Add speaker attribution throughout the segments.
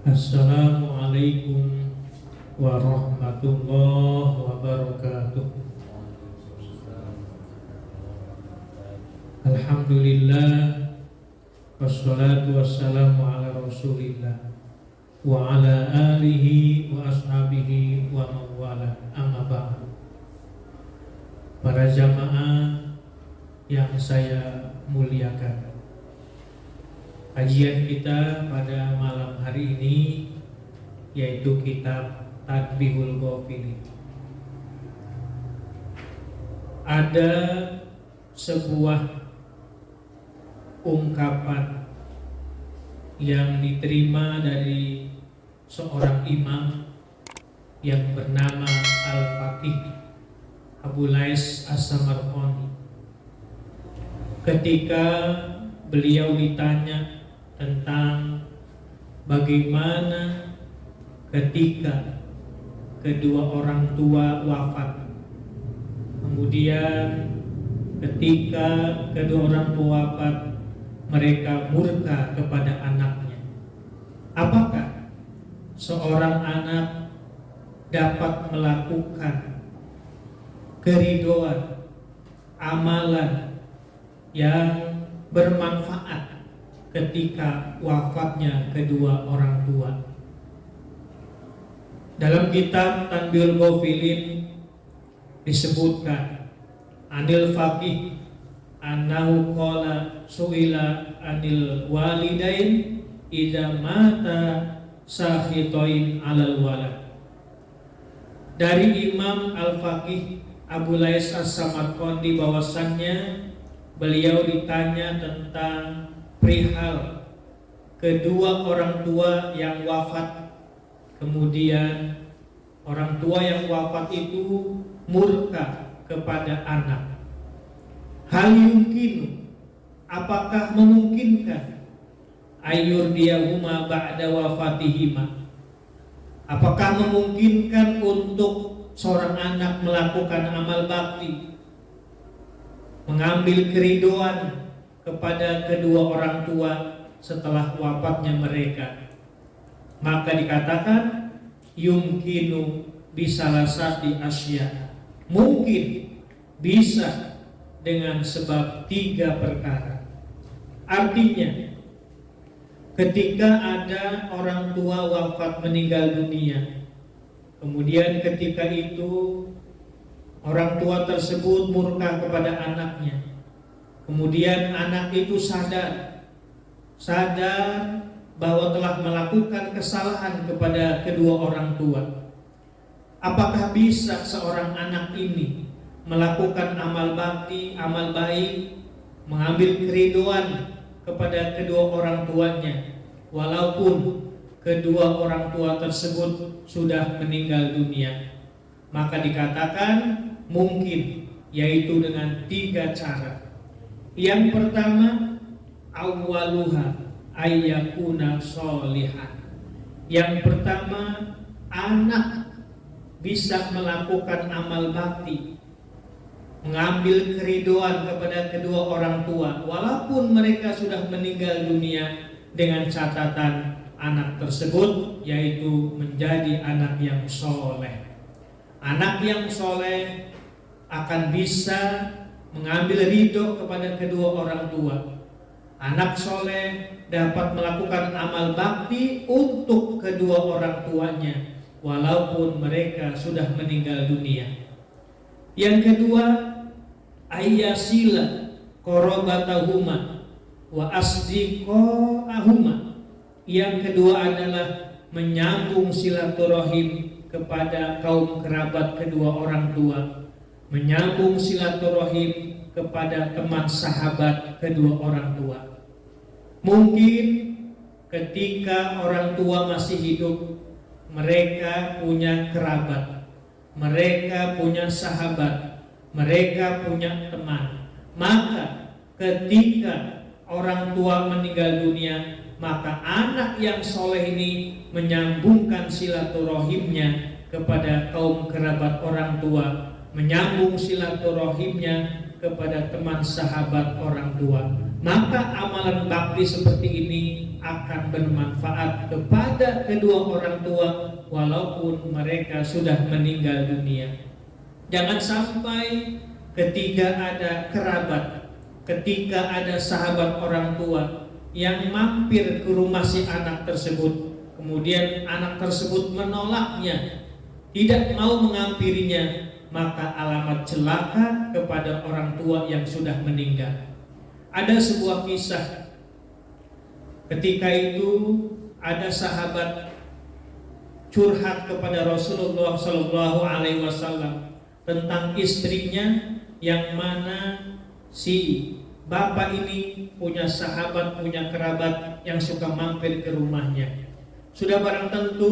Speaker 1: Assalamualaikum warahmatullahi wabarakatuh. Alhamdulillah, wassalatu wassalamu ala rasulillah wa ala alihi wa ashabihi wa mawala, amma ba'du. Para jamaah yang saya muliakan, kajian kita pada malam hari ini yaitu kitab Tanbihul Ghafilin. Ada sebuah ungkapan yang diterima dari seorang imam yang bernama Al-Faqih Abu Lais As-Samarqandi. Ketika beliau ditanya tentang bagaimana ketika kedua orang tua wafat, kemudian ketika kedua orang tua wafat mereka murka kepada anaknya. Apakah seorang anak dapat melakukan keridhaan, amalan yang bermanfaat ketika wafatnya kedua orang tua? Dalam kitab Tanbihul Ghafilin disebutkan anil faqih annahu qala su'ila anil walidain idza mata sahitain alal walad. Dari Imam Al-Faqih Abu Lais As-Samarqandi bahwasannya beliau ditanya tentang perihal kedua orang tua yang wafat, kemudian orang tua yang wafat itu murka kepada anak. Hal yumkinu, apakah memungkinkan ayyurdiyahuma ba'da wafatihima? Apakah memungkinkan untuk seorang anak melakukan amal bakti, mengambil keridhaan kepada kedua orang tua setelah wafatnya mereka? Maka dikatakan yumkinu bisalasati asya, mungkin bisa dengan sebab 3 perkara. Artinya ketika ada orang tua wafat meninggal dunia, kemudian ketika itu orang tua tersebut murka kepada anaknya, kemudian anak itu sadar bahwa telah melakukan kesalahan kepada kedua orang tua. Apakah bisa seorang anak ini melakukan amal bakti, amal baik, mengambil keridhaan kepada kedua orang tuanya walaupun kedua orang tua tersebut sudah meninggal dunia? Maka dikatakan mungkin, yaitu dengan 3 cara. Yang pertama, awwaluha ayyakuna sholihan. Yang pertama, anak bisa melakukan amal bakti, mengambil keridhaan kepada kedua orang tua walaupun mereka sudah meninggal dunia, dengan catatan anak tersebut yaitu menjadi anak yang soleh. Anak yang soleh akan bisa mengambil ridho kepada kedua orang tua. Anak soleh dapat melakukan amal bakti untuk kedua orang tuanya walaupun mereka sudah meninggal dunia. Yang kedua, ayyasila qorobatahuma wa asdiqahuma. Yang kedua adalah menyambung silaturahim kepada kaum kerabat kedua orang tua, menyambung silaturahim kepada teman sahabat kedua orang tua. Mungkin ketika orang tua masih hidup, mereka punya kerabat, mereka punya sahabat, mereka punya teman. Maka ketika orang tua meninggal dunia, maka anak yang soleh ini menyambungkan silaturahimnya kepada kaum kerabat orang tua, menyambung silaturahimnya kepada teman sahabat orang tua. Maka amalan bakti seperti ini akan bermanfaat kepada kedua orang tua walaupun mereka sudah meninggal dunia. Jangan sampai ketika ada kerabat, ketika ada sahabat orang tua yang mampir ke rumah si anak tersebut, kemudian anak tersebut menolaknya, tidak mau mengampirinya, maka alamat celaka kepada orang tua yang sudah meninggal. Ada sebuah kisah, ketika itu ada sahabat curhat kepada Rasulullah SAW tentang istrinya, yang mana si bapak ini punya sahabat, punya kerabat yang suka mampir ke rumahnya. Sudah barang tentu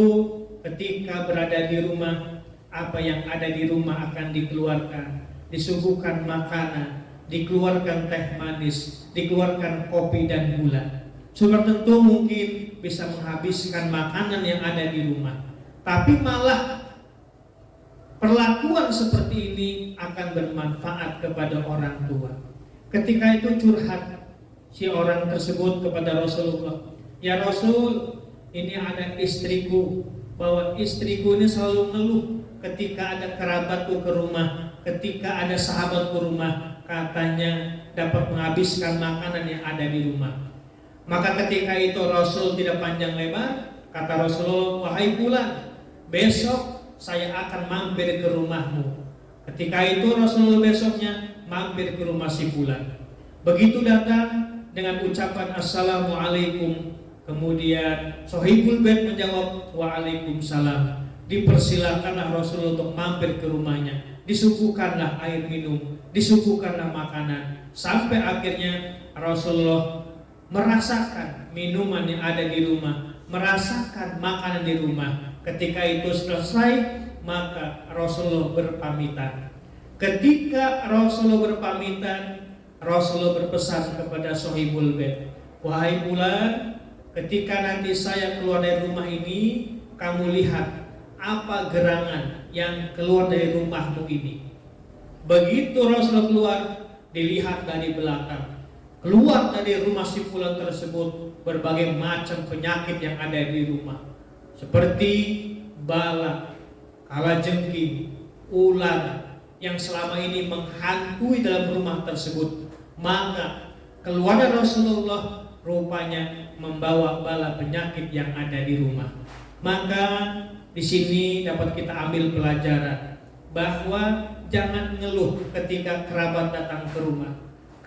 Speaker 1: ketika berada di rumah, apa yang ada di rumah akan dikeluarkan, disuguhkan makanan, dikeluarkan teh manis, dikeluarkan kopi dan gula. Sudah tentu mungkin bisa menghabiskan makanan yang ada di rumah, tapi malah perlakuan seperti ini akan bermanfaat kepada orang tua. Ketika itu curhat si orang tersebut kepada Rasulullah, "Ya Rasul, ini ada istriku, bahwa istriku ini selalu ngeluh ketika ada kerabatku ke rumah, ketika ada sahabat ke rumah, katanya dapat menghabiskan makanan yang ada di rumah." Maka ketika itu Rasul tidak panjang lebar, kata Rasulullah, "Wahai Fulan, besok saya akan mampir ke rumahmu." Ketika itu Rasulullah besoknya mampir ke rumah si Fulan. Begitu datang dengan ucapan Assalamualaikum, kemudian Sohibul Bait menjawab Waalaikumsalam. Dipersilakanlah Rasulullah untuk mampir ke rumahnya, disuguhkanlah air minum, disuguhkanlah makanan, sampai akhirnya Rasulullah merasakan minuman yang ada di rumah, merasakan makanan di rumah. Ketika itu selesai, maka Rasulullah berpamitan. Ketika Rasulullah berpamitan, Rasulullah berpesan kepada Sohibul Bait, "Wahai Fulan, ketika nanti saya keluar dari rumah ini, kamu lihat apa gerangan yang keluar dari rumahmu ini." Begitu Rasulullah keluar, dilihat dari belakang, keluar dari rumah si Fulan tersebut berbagai macam penyakit yang ada di rumah, seperti bala, kalajengking, ular yang selama ini menghantui dalam rumah tersebut. Maka keluar Rasulullah rupanya membawa bala penyakit yang ada di rumah. Maka di sini dapat kita ambil pelajaran bahwa jangan ngeluh ketika kerabat datang ke rumah,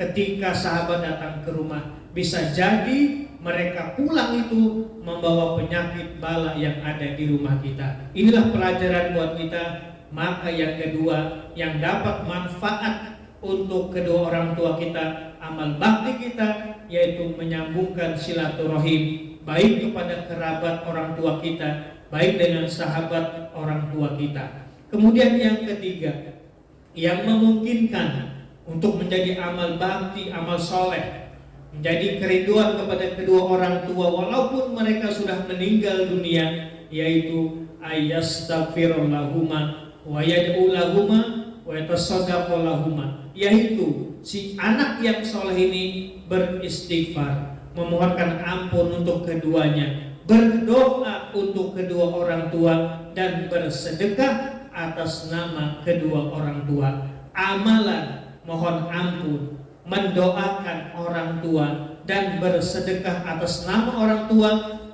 Speaker 1: ketika sahabat datang ke rumah. Bisa jadi mereka pulang itu membawa penyakit bala yang ada di rumah kita. Inilah pelajaran buat kita. Maka yang kedua yang dapat manfaat untuk kedua orang tua kita, amal bakti kita, yaitu menyambungkan silaturahim baik kepada kerabat orang tua kita, baik dengan sahabat orang tua kita. Kemudian yang ketiga yang memungkinkan untuk menjadi amal bakti, amal soleh, menjadi kerinduan kepada kedua orang tua walaupun mereka sudah meninggal dunia, yaitu ayastaghfirullahuma wa yad'u lahuma wa yatasaddaqu lahuma, yaitu si anak yang soleh ini beristighfar, memohonkan ampun untuk keduanya, berdoa untuk kedua orang tua, dan bersedekah atas nama kedua orang tua. Amalan mohon ampun, mendoakan orang tua, dan bersedekah atas nama orang tua,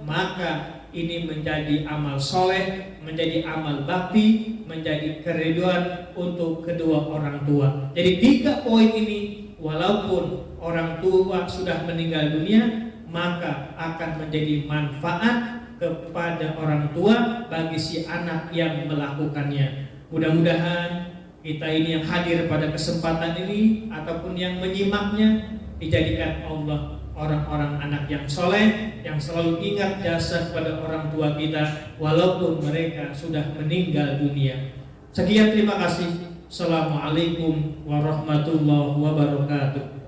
Speaker 1: maka ini menjadi amal soleh, menjadi amal bakti, menjadi keriduan untuk kedua orang tua. Jadi 3 poin ini, walaupun orang tua sudah meninggal dunia, maka akan menjadi manfaat kepada orang tua bagi si anak yang melakukannya. Mudah-mudahan kita ini yang hadir pada kesempatan ini ataupun yang menyimaknya dijadikan Allah orang-orang anak yang soleh, yang selalu ingat jasa kepada orang tua kita walaupun mereka sudah meninggal dunia. Sekian, terima kasih. Assalamualaikum warahmatullahi wabarakatuh.